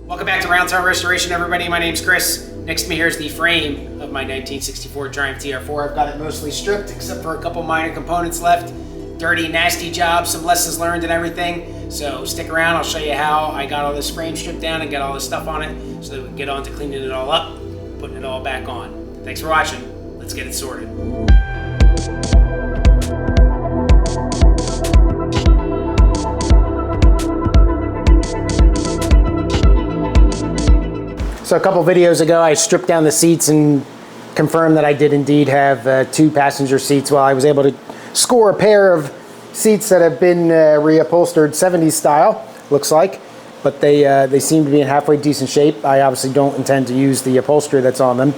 Welcome back to Roundtail Restoration, everybody. My name's Chris. Next to me here is the frame of my 1964 Triumph TR4. I've got it mostly stripped, except for a couple minor components left. Dirty, nasty job, some lessons learned and everything. So stick around, I'll show you how I got all this frame stripped down and got all this stuff on it so that we can get on to cleaning it all up, putting it all back on. Thanks for watching. Let's get it sorted. So a couple videos ago, I stripped down the seats and confirmed that I did indeed have 2 passenger seats. Well, I was able to score a pair of seats that have been reupholstered 70s style, looks like, but they seem to be in halfway decent shape. I obviously don't intend to use the upholstery that's on them,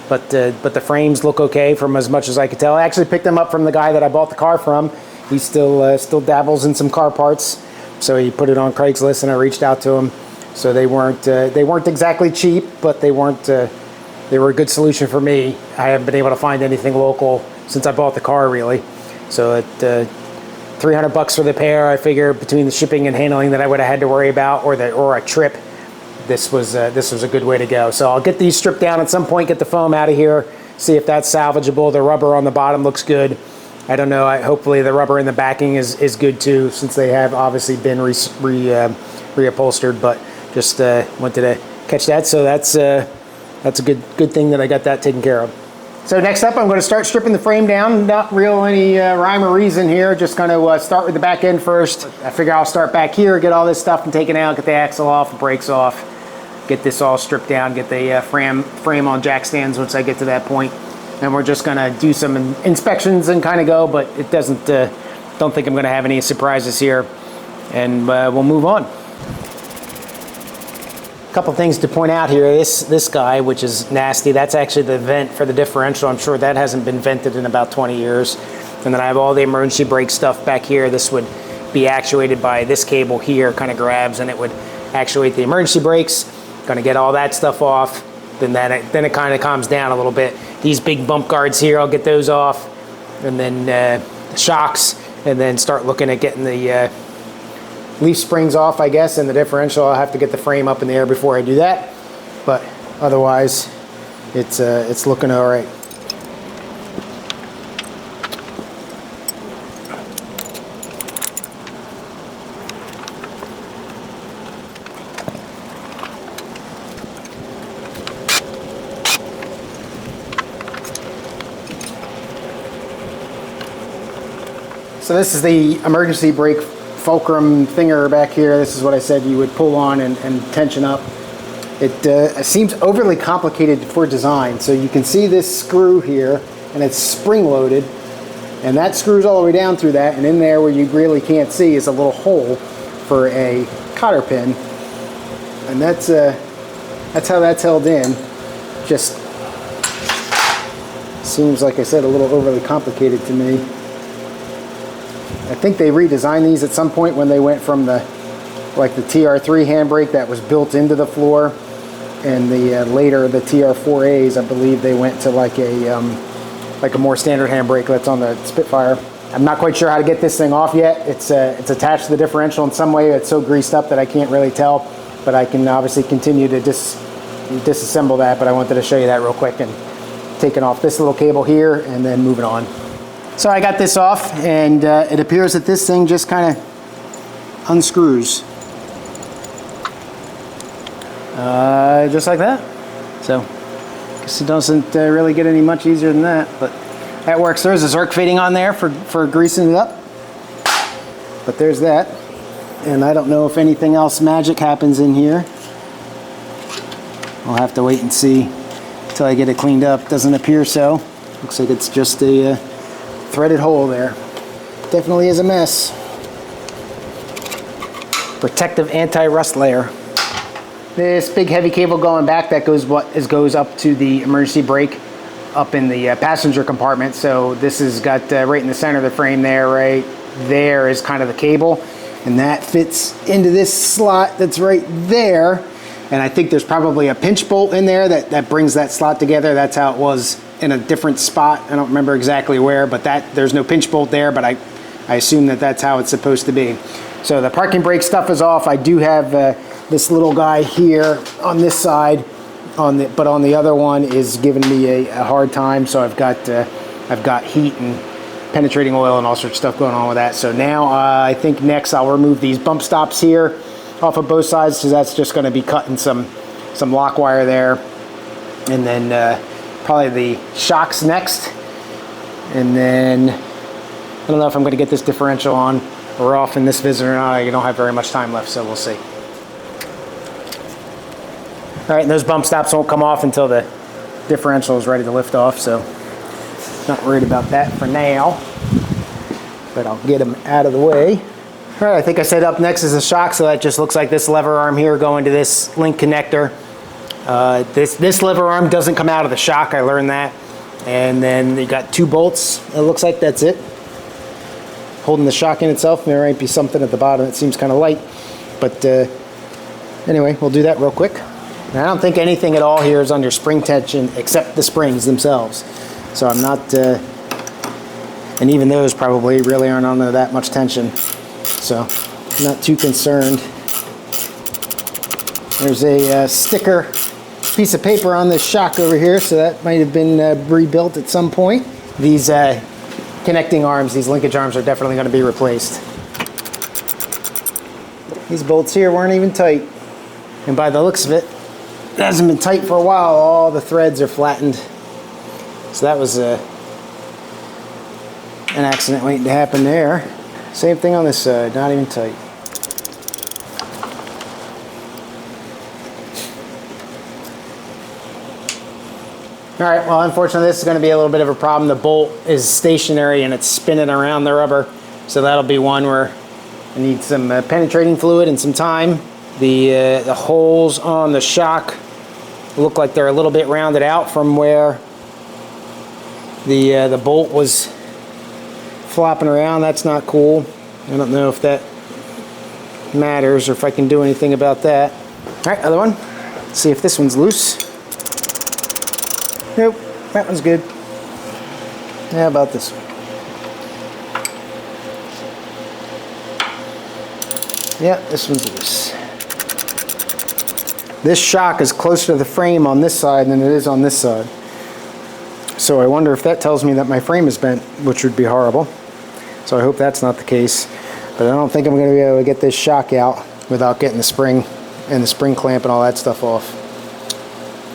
but the frames look okay from as much as I could tell. I actually picked them up from the guy that I bought the car from. He still dabbles in some car parts, so he put it on Craigslist, and I reached out to him. So they weren't exactly cheap, but they were a good solution for me. I haven't been able to find anything local since I bought the car, really. So at $300 for the pair, I figure between the shipping and handling that I would have had to worry about, or a trip, this was a good way to go. So I'll get these stripped down at some point, get the foam out of here, see if that's salvageable. The rubber on the bottom looks good. I don't know. Hopefully the rubber in the backing is good too, since they have obviously been reupholstered. But just wanted to catch that. So that's a good thing that I got that taken care of. So next up, I'm going to start stripping the frame down. Not real any rhyme or reason here. Just going to start with the back end first. I figure I'll start back here, get all this stuff taken out, get the axle off, the brakes off, get this all stripped down, get the frame on jack stands once I get to that point. And we're just going to do some inspections and kind of go, but it doesn't. Don't think I'm going to have any surprises here, and we'll move on. Couple things to point out here. This guy, which is nasty, that's actually the vent for the differential. I'm sure that hasn't been vented in about 20 years. And then I have all the emergency brake stuff back here. This would be actuated by this cable here, kind of grabs, and it would actuate the emergency brakes. Gonna get all that stuff off. Then it kind of calms down a little bit. These big bump guards here, I'll get those off. And then the shocks, and then start looking at getting the leaf springs off, I guess, and the differential. I'll have to get the frame up in the air before I do that, but otherwise it's looking all right. So this is the emergency brake Fulcrum thinger back here. This is what I said you would pull on and tension up. It seems overly complicated for design. So you can see this screw here, and it's spring loaded, and that screws all the way down through that, and in there where you really can't see is a little hole for a cotter pin, and that's how that's held in. Just seems, like I said, a little overly complicated to me. I think they redesigned these at some point when they went from the TR3 handbrake that was built into the floor, and later the TR4As, I believe they went to like a more standard handbrake that's on the Spitfire. I'm not quite sure how to get this thing off yet. It's attached to the differential in some way. It's so greased up that I can't really tell, but I can obviously continue to disassemble that. But I wanted to show you that real quick, and taking off this little cable here and then moving on. So I got this off, and it appears that this thing just kind of unscrews. Just like that. So, I guess it doesn't really get any much easier than that, but that works. There's a Zerk fitting on there for greasing it up. But there's that. And I don't know if anything else magic happens in here. I'll have to wait and see until I get it cleaned up. Doesn't appear so. Looks like it's just a threaded hole there. Definitely is a mess. Protective anti-rust layer. This big heavy cable going back that goes up to the emergency brake up in the passenger compartment. So this has got right in the center of the frame there. Right there is kind of the cable, and that fits into this slot that's right there. And I think there's probably a pinch bolt in there that brings that slot together. That's how it was in a different spot. I don't remember exactly where, but there's no pinch bolt there, but I assume that's how it's supposed to be. So the parking brake stuff is off. I do have this little guy here on this side, but on the other one is giving me a hard time. So I've got heat and penetrating oil and all sorts of stuff going on with that. So now I think next I'll remove these bump stops here off of both sides, because that's just going to be cutting some lock wire there. And then probably the shocks next. And then I don't know if I'm going to get this differential on or off in this visit or not. I don't have very much time left, so we'll see. All right, and those bump stops won't come off until the differential is ready to lift off, so not worried about that for now, but I'll get them out of the way. All right, I think I said up next is the shock, so that just looks like this lever arm here going to this link connector. This lever arm doesn't come out of the shock, I learned that. And then you got 2 bolts, it looks like that's it. Holding the shock in itself, there might be something at the bottom that seems kind of light. But anyway, we'll do that real quick. And I don't think anything at all here is under spring tension except the springs themselves. So I'm not, and even those probably really aren't under that much tension. So I'm not too concerned. There's a sticker piece of paper on this shock over here, so that might have been rebuilt at some point. These connecting arms, these linkage arms, are definitely going to be replaced. These bolts here weren't even tight, and by the looks of it, it hasn't been tight for a while. All the threads are flattened, so that was an accident waiting to happen there. Same thing on this side, not even tight. All right, well, unfortunately, this is going to be a little bit of a problem. The bolt is stationary and it's spinning around the rubber, so that'll be one where I need some penetrating fluid and some time. The holes on the shock look like they're a little bit rounded out from where the bolt was flopping around. That's not cool. I don't know if that matters or if I can do anything about that. All right, other one. Let's see if this one's loose. Nope, that one's good. How about this one? Yeah, this one's loose. This shock is closer to the frame on this side than it is on this side. So I wonder if that tells me that my frame is bent, which would be horrible. So I hope that's not the case. But I don't think I'm going to be able to get this shock out without getting the spring and the spring clamp and all that stuff off.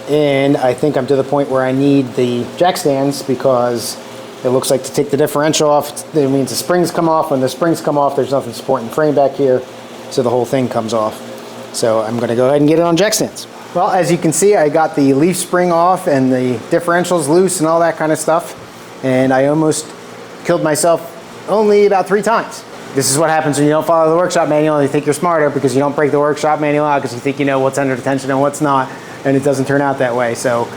And I think I'm to the point where I need the jack stands, because it looks like to take the differential off, it means the springs come off. When the springs come off, there's nothing supporting the frame back here, so the whole thing comes off. So I'm going to go ahead and get it on jack stands. Well, as you can see, I got the leaf spring off and the differentials loose and all that kind of stuff. And I almost killed myself only about 3 times. This is what happens when you don't follow the workshop manual and you think you're smarter, because you don't break the workshop manual out because you think you know what's under tension and what's not. And it doesn't turn out that way. So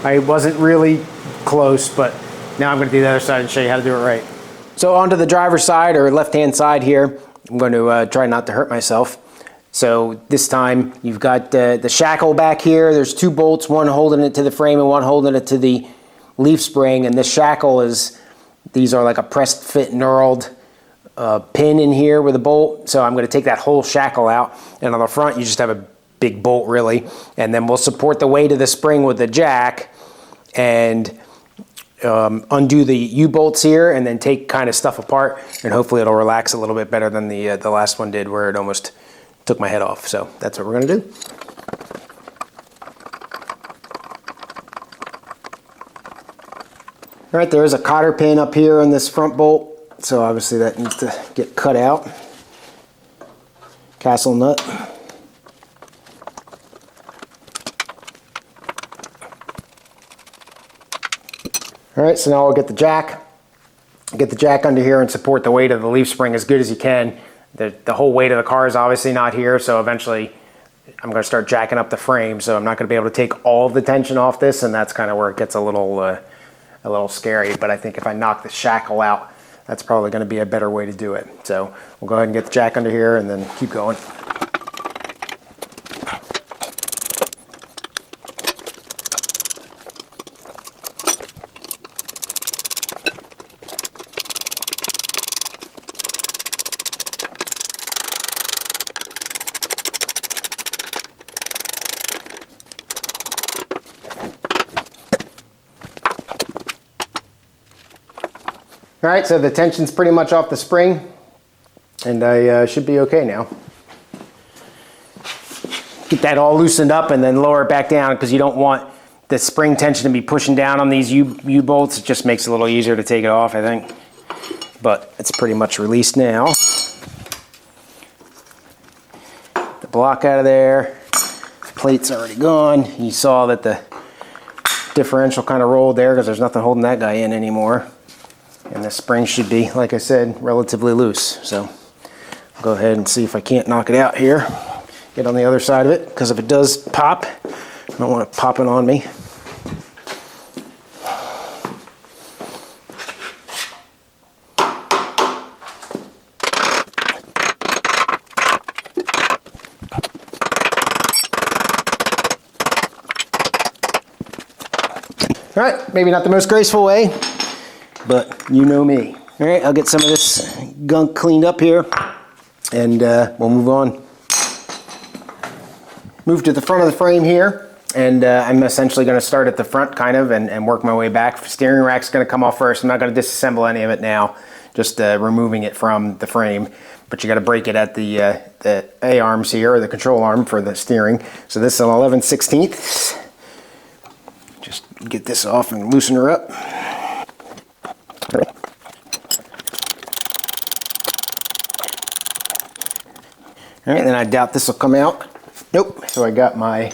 I wasn't really close, but now I'm going to do the other side and show you how to do it right. So onto the driver's side, or left-hand side here, I'm going to try not to hurt myself. So this time you've got the shackle back here. There's 2 bolts, one holding it to the frame and one holding it to the leaf spring. And this shackle is, these are like a pressed fit knurled pin in here with a bolt. So I'm going to take that whole shackle out. And on the front, you just have a big bolt really, and then we'll support the weight of the spring with the jack and undo the U-bolts here, and then take kind of stuff apart, and hopefully it'll relax a little bit better than the last one did, where it almost took my head off. So that's what we're going to do. All right, there is a cotter pin up here on this front bolt, so obviously that needs to get cut out. Castle nut. All right, so now I'll get the jack under here and support the weight of the leaf spring as good as you can. The whole weight of the car is obviously not here, so eventually I'm going to start jacking up the frame, so I'm not going to be able to take all of the tension off this, and that's kind of where it gets a little scary. But I think if I knock the shackle out, that's probably going to be a better way to do it. So we'll go ahead and get the jack under here and then keep going. All right, so the tension's pretty much off the spring, and I should be okay now. Get that all loosened up and then lower it back down, because you don't want the spring tension to be pushing down on these U-bolts. It just makes it a little easier to take it off, I think. But it's pretty much released now. The block out of there. The plate's already gone. You saw that the differential kind of rolled there because there's nothing holding that guy in anymore. And the spring should be, like I said, relatively loose. So I'll go ahead and see if I can't knock it out here. Get on the other side of it, because if it does pop, I don't want it popping on me. All right, maybe not the most graceful way, but you know me. All right, I'll get some of this gunk cleaned up here, and we'll move on. Move to the front of the frame here, and I'm essentially going to start at the front kind of and work my way back. Steering rack's going to come off first. I'm not going to disassemble any of it now, just removing it from the frame. But you got to break it at the A-arms here, or the control arm for the steering. So this is an 11/16. Just get this off and loosen her up. All right, then I doubt this will come out. Nope. So I got my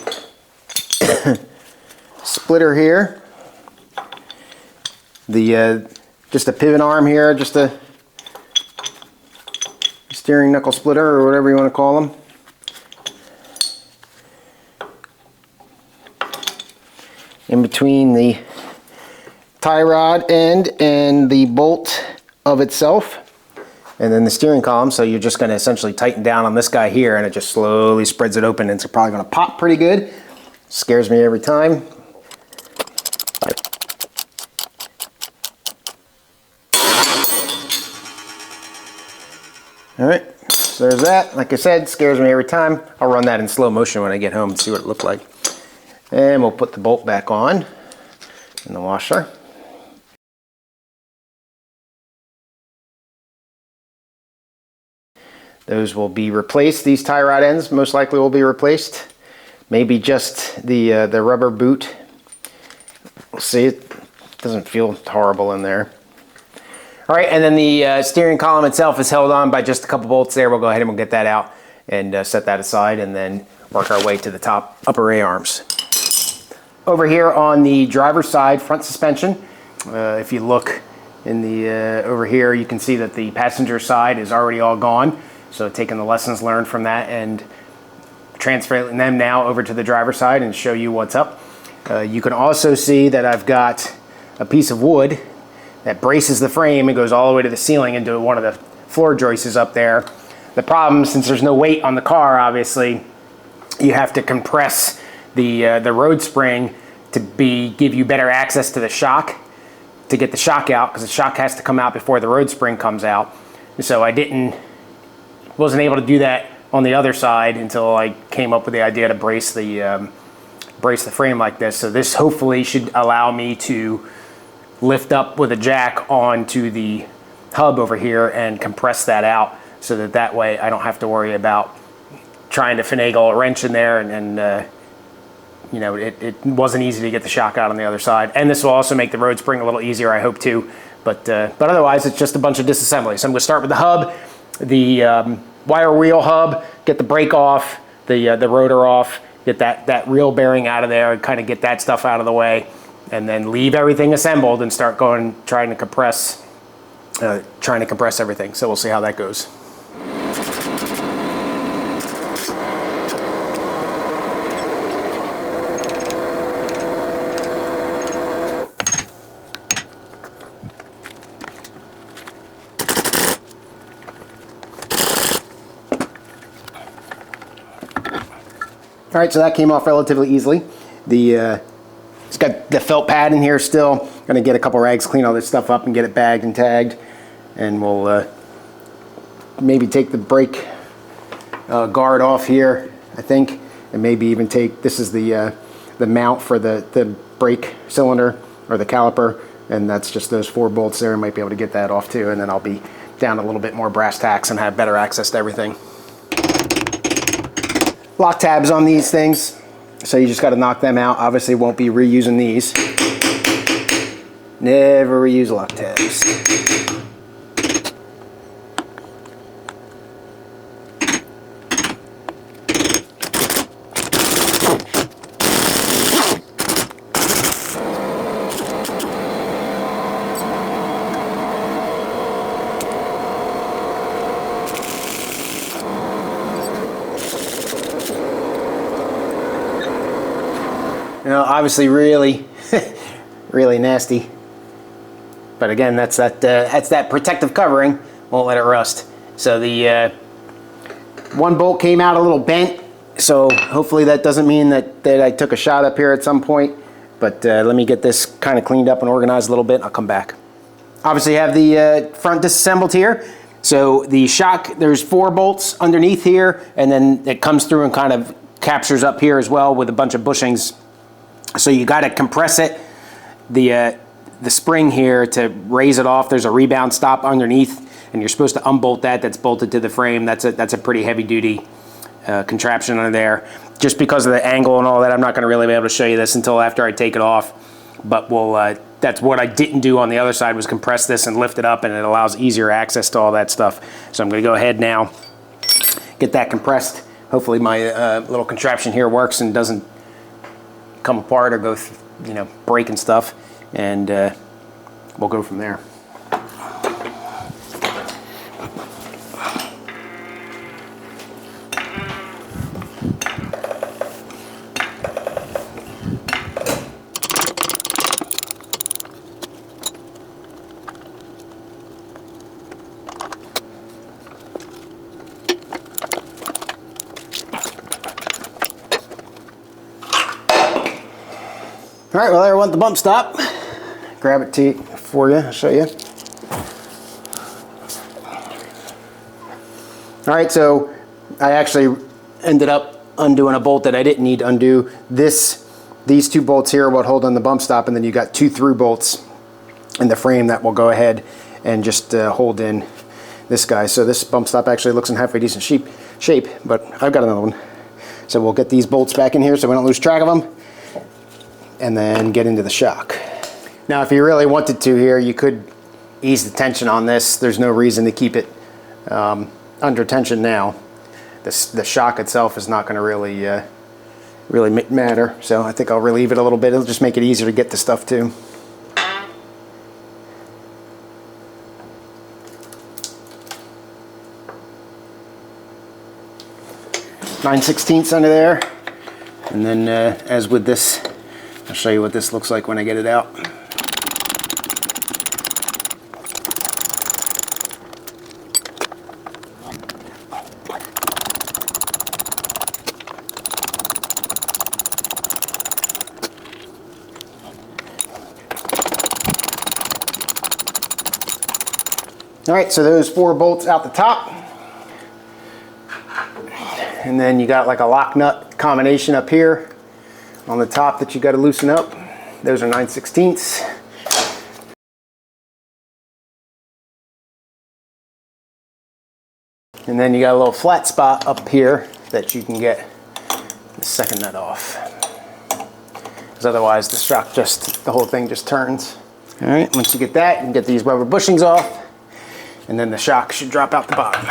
splitter here. The just a pivot arm here, just a steering knuckle splitter, or whatever you want to call them. In between the tie rod end and the bolt of itself, and then the steering column. So you're just going to essentially tighten down on this guy here, and it just slowly spreads it open, and it's probably going to pop pretty good. Scares me every time. All right, so there's that. Like I said, scares me every time. I'll run that in slow motion when I get home and see what it looked like. And we'll put the bolt back on in the washer. Those will be replaced. These tie rod ends most likely will be replaced. Maybe just the rubber boot. We'll see. It doesn't feel horrible in there. All right, and then the steering column itself is held on by just a couple bolts there. We'll go ahead and we'll get that out and set that aside, and then work our way to the top upper A-arms. Over here on the driver's side front suspension, if you look in the over here, you can see that the passenger side is already all gone. So taking the lessons learned from that and transferring them now over to the driver's side and show you what's up. You can also see that I've got a piece of wood that braces the frame and goes all the way to the ceiling into one of the floor joists up there. The problem, since there's no weight on the car, obviously, you have to compress the road spring to give you better access to the shock, to get the shock out, because the shock has to come out before the road spring comes out. So I wasn't able to do that on the other side until I came up with the idea to brace the frame like this. So this hopefully should allow me to lift up with a jack onto the hub over here and compress that out, so that way I don't have to worry about trying to finagle a wrench in there, and you know, it wasn't easy to get the shock out on the other side. And this will also make the road spring a little easier, I hope, too. But otherwise, it's just a bunch of disassembly. So I'm going to start with the hub, the wire wheel hub, get the brake off, the rotor off, get that reel bearing out of there, and kind of get that stuff out of the way, and then leave everything assembled and start trying to compress everything. So we'll see how that goes. All right, so that came off relatively easily. It's got the felt pad in here still. Gonna get a couple rags, clean all this stuff up and get it bagged and tagged. And we'll maybe take the brake guard off here, I think. And maybe even this is the mount for the brake cylinder, or the caliper. and that's just those 4 bolts there. I might be able to get that off too, and then I'll be down a little bit more brass tacks and have better access to everything. Lock tabs on these things, so you just got to knock them out. Obviously won't be reusing these. Never reuse lock tabs. You know, obviously really, really nasty. But again, that's that protective covering, won't let it rust. So the one bolt came out a little bent, so hopefully that doesn't mean that I took a shot up here at some point. But let me get this kind of cleaned up and organized a little bit, and I'll come back. Obviously have the front disassembled here. So the shock, there's 4 bolts underneath here, and then it comes through and kind of captures up here as well with a bunch of bushings. So you got to compress it, the spring here, to raise it off. There's a rebound stop underneath, and you're supposed to unbolt that. That's bolted to the frame. That's a pretty heavy duty contraption under there. Just because of the angle and all that, I'm not going to really be able to show you this until after I take it off. But we'll that's what I didn't do on the other side, was compress this and lift it up, and it allows easier access to all that stuff. So I'm going to go ahead now, get that compressed. Hopefully my little contraption here works and doesn't come apart or go, break and stuff, and we'll go from there. All right, well, there went the bump stop. Grab it for you, I'll show you. All right, so I actually ended up undoing a bolt that I didn't need to undo. These 2 bolts here are what hold on the bump stop, and then you got 2 through bolts in the frame that will go ahead and just hold in this guy. So this bump stop actually looks in halfway decent shape, but I've got another one. So we'll get these bolts back in here so we don't lose track of them, and then get into the shock. Now, if you really wanted to here, you could ease the tension on this. There's no reason to keep it under tension now. The shock itself is not going to really matter, so I think I'll relieve it a little bit. It'll just make it easier to get the stuff to. .9/16 under there, and then as with this, I'll show you what this looks like when I get it out. All right, so those 4 bolts out the top. And then you got like a lock nut combination up here on the top that you got to loosen up. Those are 9/16. And then you got a little flat spot up here that you can get the second nut off. Because otherwise the shock the whole thing just turns. All right, once you get that, you can get these rubber bushings off, and then the shock should drop out the bottom.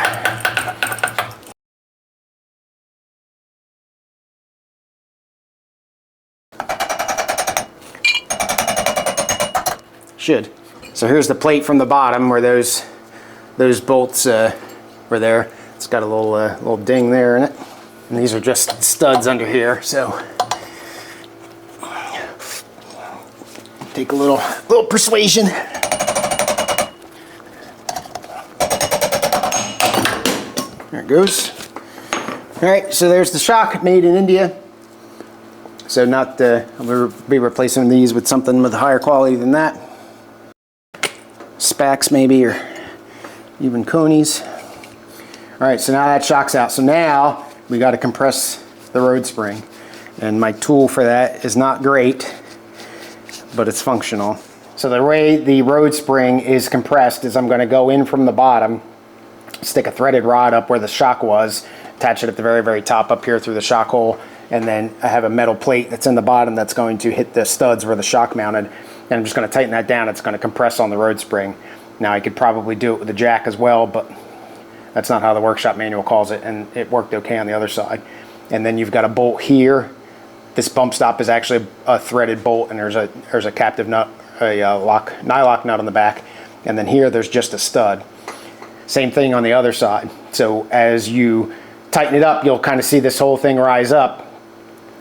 Should. So here's the plate from the bottom where those bolts were there. It's got a little ding there in it, and these are just studs under here. So take a little persuasion. There it goes. All right, so there's the shock, made in India. So I'm going to be replacing these with something with higher quality than that. Spax maybe, or even Conies. All right, so now that shock's out. So now we got to compress the road spring. And my tool for that is not great, but it's functional. So the way the road spring is compressed is I'm going to go in from the bottom, stick a threaded rod up where the shock was, attach it at the very, very top up here through the shock hole, and then I have a metal plate that's in the bottom that's going to hit the studs where the shock mounted, and I'm just going to tighten that down. It's going to compress on the road spring. Now I could probably do it with a jack as well, but that's not how the workshop manual calls it, and it worked okay on the other side. And then you've got a bolt here. This bump stop is actually a threaded bolt, and there's a captive nut, a nylock nut on the back, and then here there's just a stud. Same thing on the other side. So as you tighten it up, you'll kind of see this whole thing rise up,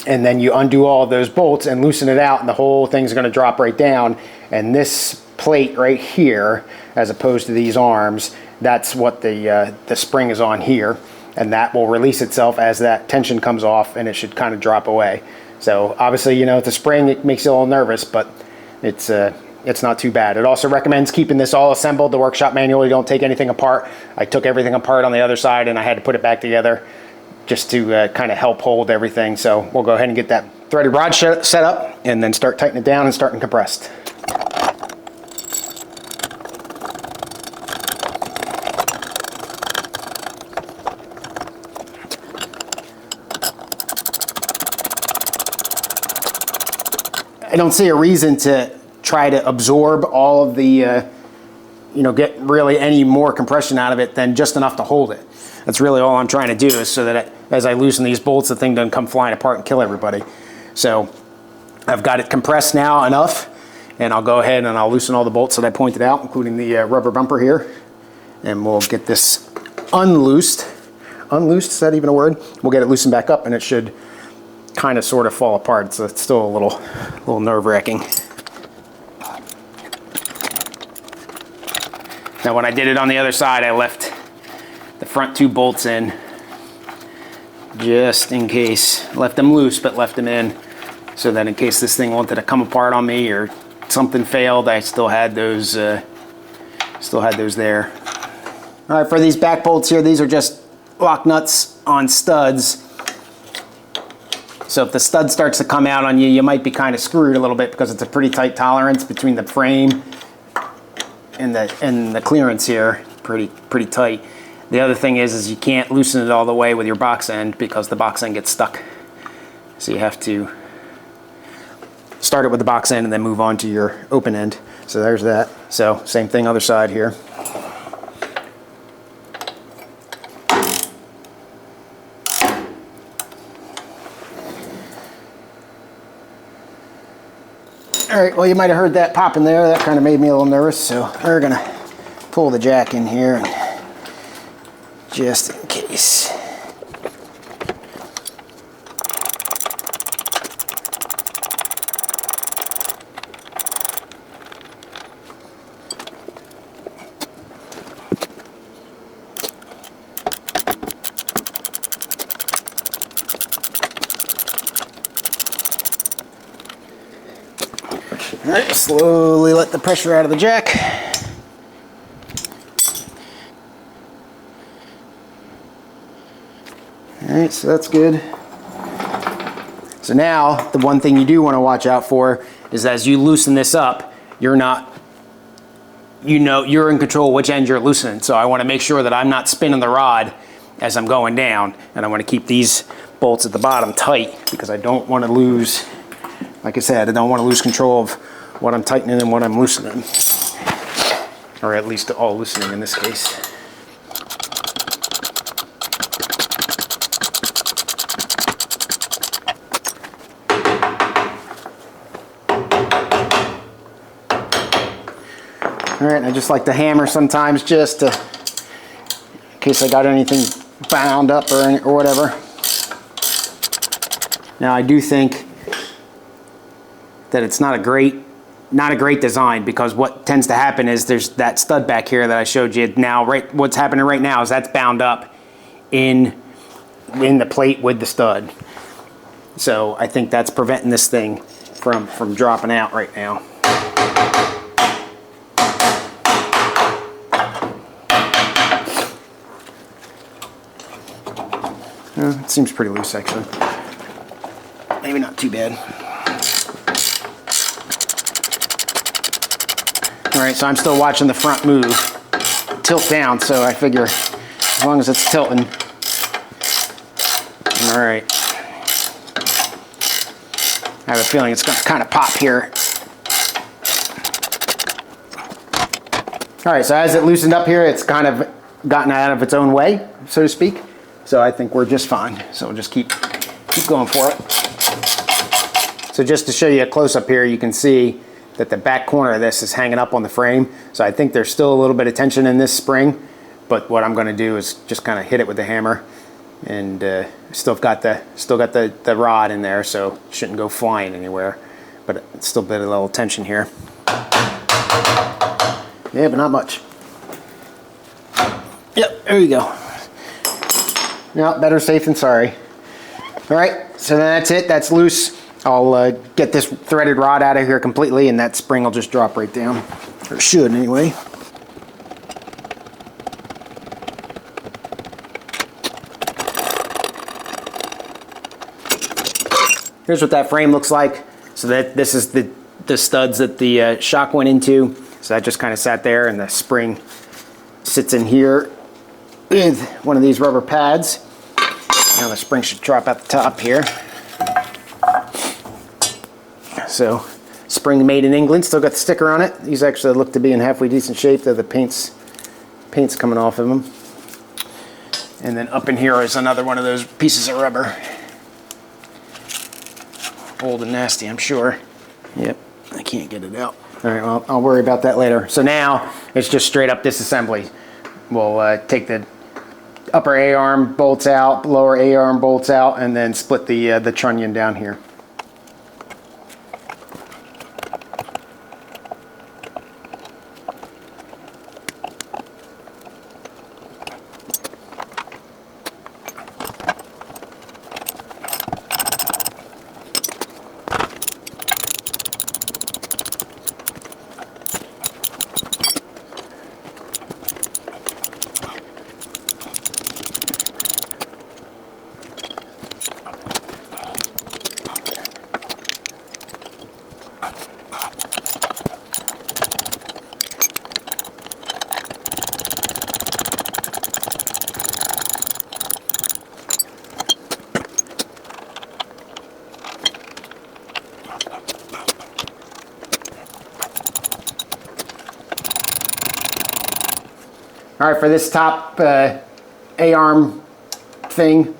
and then you undo all of those bolts and loosen it out, and the whole thing's going to drop right down. And this plate right here, as opposed to these arms, that's what the spring is on here, and that will release itself as that tension comes off, and it should kind of drop away. So obviously, you know, it's a spring, it makes you a little nervous, but it's not too bad. It also recommends keeping this all assembled. The workshop manual, you don't take anything apart. I took everything apart on the other side, and I had to put it back together just to kind of help hold everything. So we'll go ahead and get that threaded rod set up, and then start tightening it down and starting compressed. I don't see a reason to try to absorb all of the, you know, get really any more compression out of it than just enough to hold it. That's really all I'm trying to do, is so that as I loosen these bolts, the thing doesn't come flying apart and kill everybody. So I've got it compressed now enough, and I'll go ahead and I'll loosen all the bolts that I pointed out, including the rubber bumper here, and we'll get this unloosed. Unloosed, is that even a word? We'll get it loosened back up, and it should kind of sort of fall apart, so it's still a little nerve-wracking. Now when I did it on the other side, I left the front two bolts in just in case. Left them loose, but left them in so that in case this thing wanted to come apart on me or something failed, I still had those there. All right, for these back bolts here, these are just lock nuts on studs. So if the stud starts to come out on you, you might be kind of screwed a little bit, because it's a pretty tight tolerance between the frame and the clearance here. Pretty tight. The other thing is you can't loosen it all the way with your box end, because the box end gets stuck. So you have to start it with the box end and then move on to your open end. So there's that. So same thing other side here. All right, well, you might have heard that pop in there. That kind of made me a little nervous, so we're gonna pull the jack in here just in case. All right, slowly let the pressure out of the jack. All right, so that's good. So now, the one thing you do want to watch out for is as you loosen this up, you're in control which end you're loosening. So I want to make sure that I'm not spinning the rod as I'm going down, and I want to keep these bolts at the bottom tight, because I don't want to lose, like I said, I don't want to lose control of what I'm tightening and what I'm loosening. Or at least all loosening in this case. All right, and I just like to hammer sometimes just to, in case I got anything bound up or whatever. Now I do think that it's not a great design, because what tends to happen is there's that stud back here that I showed you. Now, what's happening right now is that's bound up in the plate with the stud. So I think that's preventing this thing from dropping out right now. It seems pretty loose, actually. Maybe not too bad. All right, so I'm still watching the front move, tilt down, so I figure as long as it's tilting. All right. I have a feeling it's going to kind of pop here. All right, so as it loosened up here, it's kind of gotten out of its own way, so to speak. So I think we're just fine. So we'll just keep going for it. So just to show you a close-up here, you can see that the back corner of this is hanging up on the frame. So I think there's still a little bit of tension in this spring, but what I'm going to do is just kind of hit it with the hammer, and still got the rod in there, so it shouldn't go flying anywhere. But it's still a bit of a little tension here. Yeah, but not much. Yep, there you go. No, better safe than sorry. All right, so that's it. That's loose. I'll get this threaded rod out of here completely, and that spring will just drop right down. Or should, anyway. Here's what that frame looks like. So this is the studs that the shock went into. So that just kind of sat there, and the spring sits in here with one of these rubber pads. Now the spring should drop out the top here. So, spring made in England, still got the sticker on it. These actually look to be in halfway decent shape, though the paint's coming off of them. And then up in here is another one of those pieces of rubber. Old and nasty, I'm sure. Yep, I can't get it out. All right, well, I'll worry about that later. So now, it's just straight up disassembly. We'll take the upper A-arm bolts out, lower A-arm bolts out, and then split the trunnion down here. All right, for this top A-arm thing,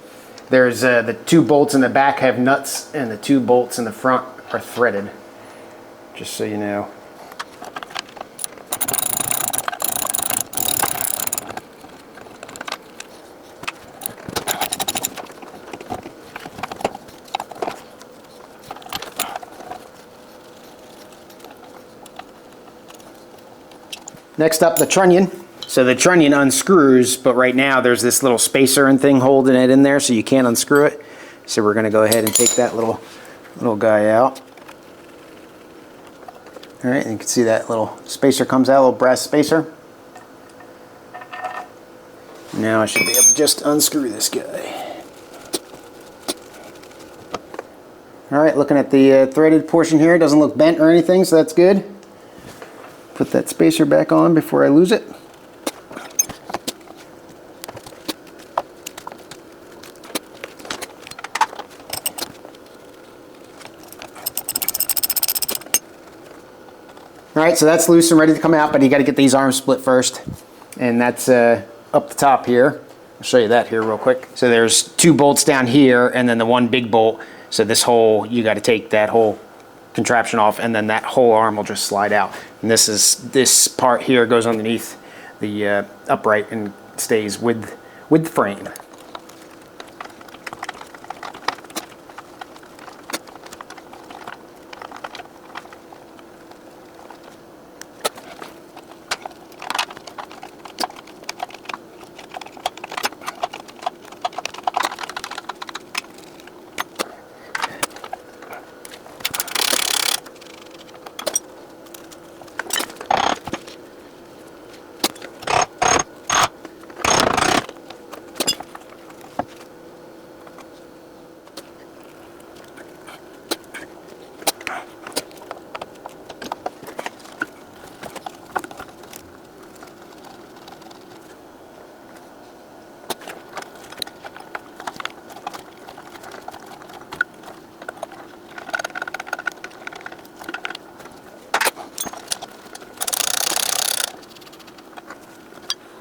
there's the 2 bolts in the back have nuts, and the 2 bolts in the front are threaded, just so you know. Next up, the trunnion. So the trunnion unscrews, but right now there's this little spacer and thing holding it in there, so you can't unscrew it. So we're going to go ahead and take that little guy out. All right, and you can see that little spacer comes out, a little brass spacer. Now I should be able to just unscrew this guy. All right, looking at the threaded portion here, it doesn't look bent or anything, so that's good. Put that spacer back on before I lose it. All right, so that's loose and ready to come out, but you got to get these arms split first, and that's up the top here. I'll show you that here real quick. So there's 2 bolts down here, and then the 1 big bolt. So this whole, you got to take that whole contraption off, and then that whole arm will just slide out. And this part here goes underneath the upright and stays with the frame.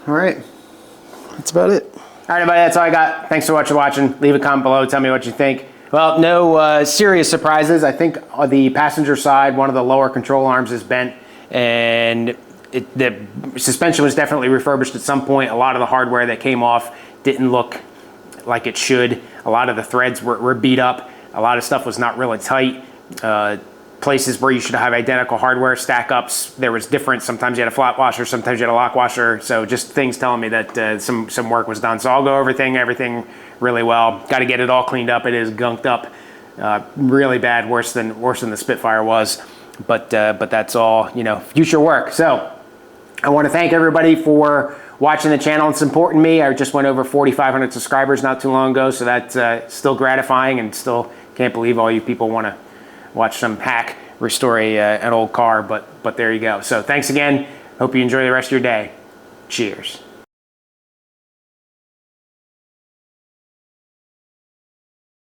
All right. That's about it. All right, everybody, that's all I got. Thanks so much for watching. Leave a comment below. Tell me what you think. Well, no serious surprises. I think on the passenger side, one of the lower control arms is bent, and the suspension was definitely refurbished at some point. A lot of the hardware that came off didn't look like it should. A lot of the threads were beat up. A lot of stuff was not really tight. Places where you should have identical hardware stack ups, there was difference. Sometimes you had a flat washer, sometimes you had a lock washer. So just things telling me that some work was done. So I'll go over everything really well. Got to get it all cleaned up. It is gunked up, really bad, worse than the Spitfire was. But that's all, you know, future work. So I want to thank everybody for watching the channel. It's important to me. I just went over 4,500 subscribers not too long ago, so that's still gratifying, and still can't believe all you people want to watch some hack restore an old car, but there you go. So thanks again. Hope you enjoy the rest of your day. Cheers.